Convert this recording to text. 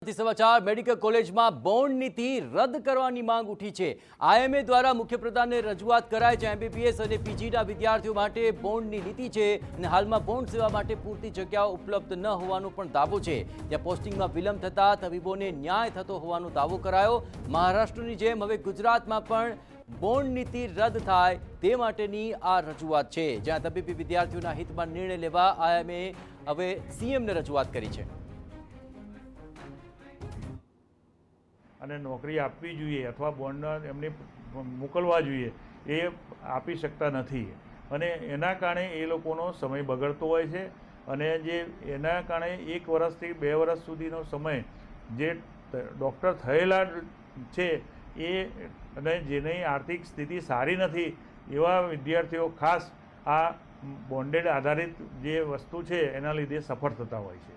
મહત્વના સમાચાર મેડિકલ કોલેજમાં બોન્ડ નીતિ રદ કરવાની માંગ ઉઠી છે। આઈએમએ દ્વારા મુખ્યપ્રધાનને રજૂઆત કરાઈ છે। એમબીબીએસ અને પીજીના વિદ્યાર્થીઓ માટે બોન્ડની નીતિ છે અને હાલમાં બોન્ડ સેવા માટે પૂરતી જગ્યાઓ ઉપલબ્ધ ન હોવાનો પણ દાવો છે। ત્યાં પોસ્ટિંગમાં વિલંબ થતા તબીબોને ન્યાય થતો હોવાનો દાવો કરાયો। મહારાષ્ટ્રની જેમ હવે ગુજરાતમાં પણ બોન્ડ નીતિ રદ થાય તે માટેની આ રજૂઆત છે, જ્યાં તબીબી વિદ્યાર્થીઓના હિતમાં નિર્ણય લેવા આઈએમએ હવે સીએમને રજૂઆત કરી છે। અને નોકરી આપવી જોઈએ અથવા બોન્ડ એમને મોકલવા જોઈએ એ આપી શકતા નથી અને એના કારણે એ લોકોનો સમય બગડતો હોય છે અને જે એના કારણે 1 વર્ષથી 2 વર્ષ સુધીનો સમય જે ડૉક્ટર થયેલા છે એ અને જેની આર્થિક સ્થિતિ સારી નથી એવા વિદ્યાર્થીઓ ખાસ આ બોન્ડેડ આધારિત જે વસ્તુ છે એના લીધે સફળ થતા હોય છે।